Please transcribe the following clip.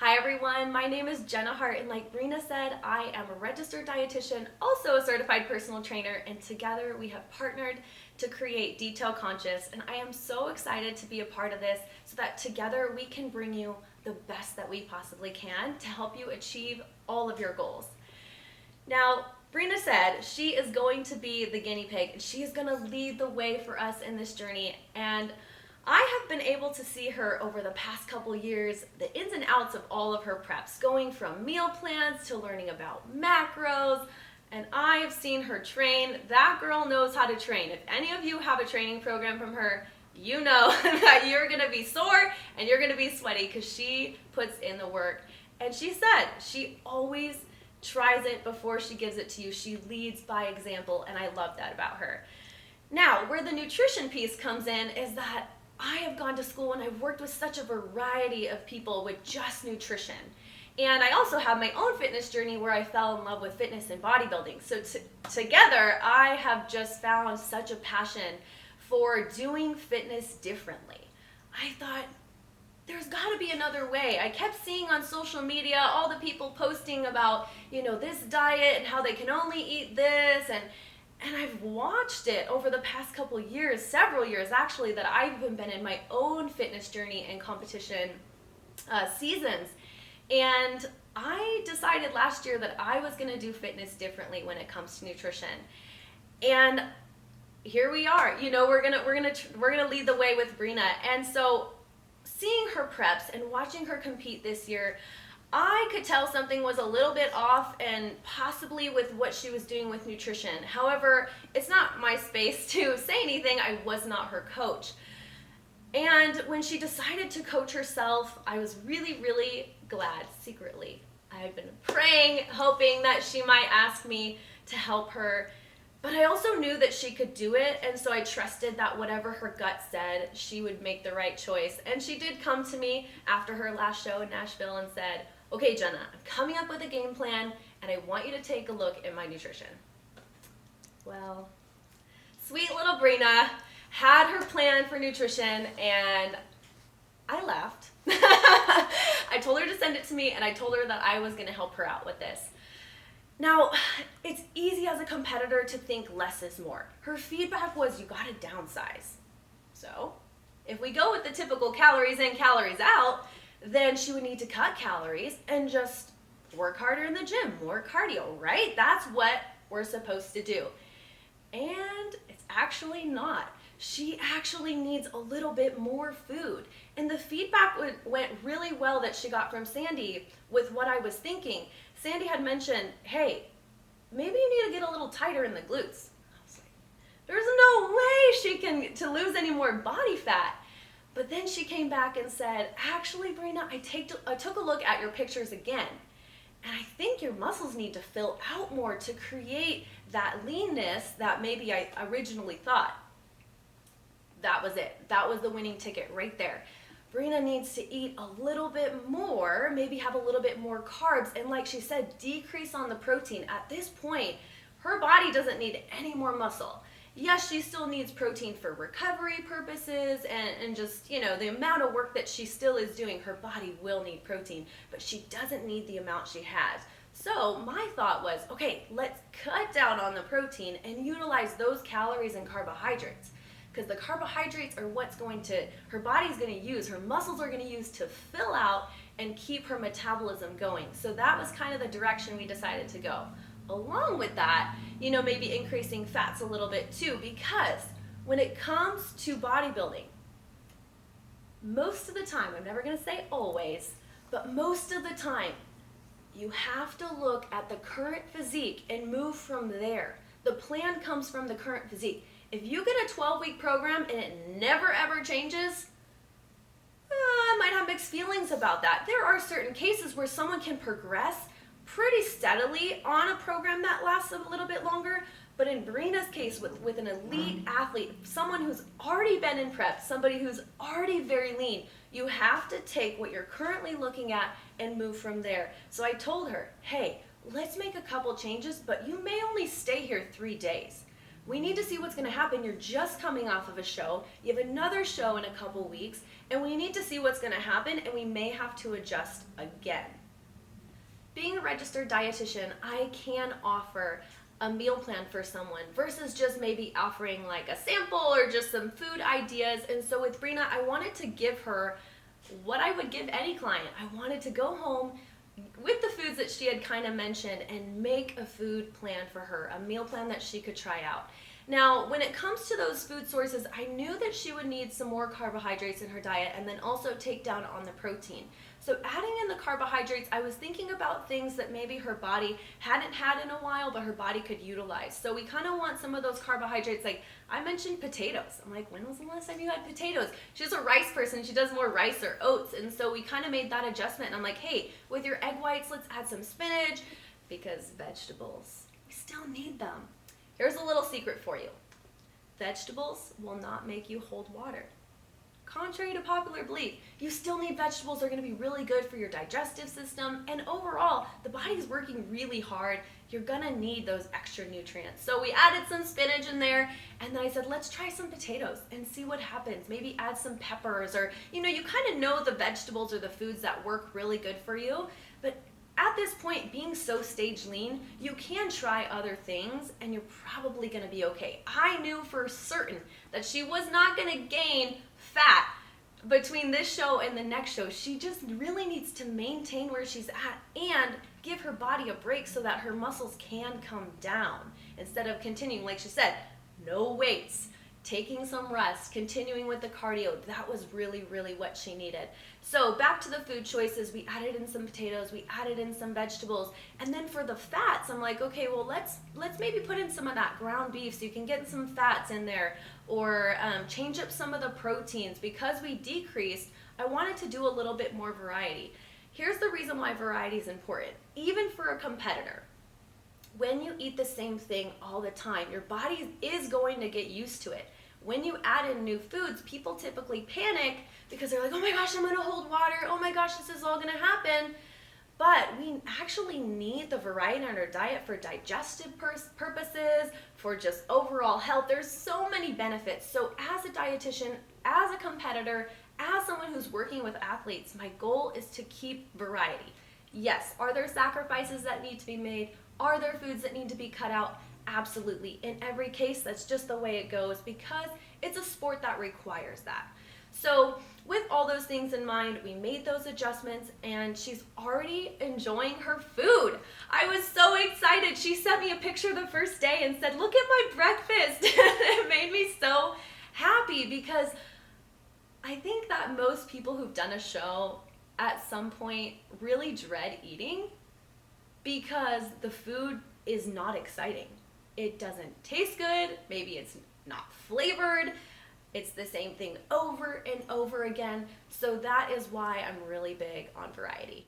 Hi everyone, my name is Jenna Hart, and like Breena said, I am a registered dietitian, also a certified personal trainer, and together we have partnered to create Detail Conscious, and I am so excited to be a part of this so that together we can bring you the best that we possibly can to help you achieve all of your goals. Now, Breena said she is going to be the guinea pig, and she is going to lead the way for us in this journey, and I have been able to see her over the past couple years, the ins and outs of all of her preps, going from meal plans to learning about macros, and I have seen her train. That girl knows how to train. If any of you have a training program from her, you know that you're going to be sore and you're going to be sweaty because she puts in the work. And she said she always tries it before she gives it to you. She leads by example, and I love that about her. Now, where the nutrition piece comes in is that I have gone to school and I've worked with such a variety of people with just nutrition. And I also have my own fitness journey where I fell in love with fitness and bodybuilding. So together, I have just found such a passion for doing fitness differently. I thought, there's got to be another way. I kept seeing on social media all the people posting about, this diet and how they can only eat this, and I've watched it over the past couple years, several years actually, that I've even been in my own fitness journey and competition seasons. And I decided last year that I was going to do fitness differently when it comes to nutrition. And here we are. We're gonna lead the way with Breena. And so, seeing her preps and watching her compete this year, I could tell something was a little bit off, and possibly with what she was doing with nutrition. However, it's not my space to say anything. I was not her coach. And when she decided to coach herself, I was really, really glad secretly. I had been praying, hoping that she might ask me to help her. But I also knew that she could do it, and so I trusted that whatever her gut said, she would make the right choice. And she did come to me after her last show in Nashville and said, "Okay, Jenna, I'm coming up with a game plan, and I want you to take a look at my nutrition." Well, sweet little Breena had her plan for nutrition, and I laughed. I told her to send it to me, and I told her that I was going to help her out with this. Now, it's easy as a competitor to think less is more. Her feedback was, you got to downsize. So, if we go with the typical calories in, calories out, then she would need to cut calories and just work harder in the gym, more cardio, right? That's what we're supposed to do. And it's actually not. She actually needs a little bit more food. And the feedback went really well that she got from Sandy with what I was thinking. Sandy had mentioned, hey, maybe you need to get a little tighter in the glutes. I was like, there's no way she can lose any more body fat. But then she came back and said, actually, Breena, I took a look at your pictures again, and I think your muscles need to fill out more to create that leanness that maybe I originally thought. That was it. That was the winning ticket right there. Breena needs to eat a little bit more, maybe have a little bit more carbs, and like she said, decrease on the protein. At this point, her body doesn't need any more muscle. Yes, she still needs protein for recovery purposes and just, the amount of work that she still is doing, her body will need protein, but she doesn't need the amount she has. So my thought was, okay, let's cut down on the protein and utilize those calories and carbohydrates. Because the carbohydrates are what's her body's going to use, her muscles are going to use to fill out and keep her metabolism going. So that was kind of the direction we decided to go. Along with that, maybe increasing fats a little bit too, because when it comes to bodybuilding, most of the time, I'm never going to say always, but most of the time, you have to look at the current physique and move from there. The plan comes from the current physique. If you get a 12-week program and it never ever changes, I might have mixed feelings about that. There are certain cases where someone can progress pretty steadily on a program that lasts a little bit longer, but in Breena's case, with an elite athlete, someone who's already been in prep, somebody who's already very lean, you have to take what you're currently looking at and move from there. So I told her, hey, let's make a couple changes, but you may only stay here 3 days. We need to see what's going to happen. You're just coming off of a show. You have another show in a couple weeks, and we need to see what's going to happen, and we may have to adjust again. Being a registered dietitian, I can offer a meal plan for someone versus just maybe offering like a sample or just some food ideas. And so with Breena, I wanted to give her what I would give any client. I wanted to go home with the foods that she had kind of mentioned and make a food plan for her, a meal plan that she could try out. Now, when it comes to those food sources, I knew that she would need some more carbohydrates in her diet and then also take down on the protein. So adding in the carbohydrates, I was thinking about things that maybe her body hadn't had in a while, but her body could utilize. So we kind of want some of those carbohydrates. Like I mentioned potatoes. I'm like, when was the last time you had potatoes? She's a rice person. She does more rice or oats. And so we kind of made that adjustment. And I'm like, hey, with your egg whites, let's add some spinach because vegetables, we still need them. Here's a little secret for you. Vegetables will not make you hold water. Contrary to popular belief, you still need vegetables. They're going to be really good for your digestive system. And overall, the body's working really hard. You're going to need those extra nutrients. So we added some spinach in there. And then I said, let's try some potatoes and see what happens. Maybe add some peppers or, you kind of know the vegetables or the foods that work really good for you. But at this point, being so stage lean, you can try other things and you're probably going to be okay. I knew for certain that she was not going to gain fat between this show and the next show. She just really needs to maintain where she's at and give her body a break so that her muscles can come down instead of continuing, like she said, no weights, taking some rest, continuing with the cardio. That was really, really what she needed. So back to the food choices, we added in some potatoes, we added in some vegetables, and then for the fats, I'm like, okay, well, let's maybe put in some of that ground beef so you can get some fats in there, or change up some of the proteins. Because we decreased, I wanted to do a little bit more variety. Here's the reason why variety is important, even for a competitor. When you eat the same thing all the time, your body is going to get used to it. When you add in new foods, people typically panic because they're like, oh my gosh, I'm going to hold water. Oh my gosh, this is all going to happen. But we actually need the variety in our diet for digestive purposes, for just overall health. There's so many benefits. So as a dietitian, as a competitor, as someone who's working with athletes, my goal is to keep variety. Yes, are there sacrifices that need to be made? Are there foods that need to be cut out? Absolutely. In every case, that's just the way it goes because it's a sport that requires that. So with all those things in mind, we made those adjustments and she's already enjoying her food. I was so excited. She sent me a picture the first day and said, look at my breakfast. It made me so happy because I think that most people who've done a show at some point really dread eating because the food is not exciting. It doesn't taste good. Maybe it's not flavored. It's the same thing over and over again. So that is why I'm really big on variety.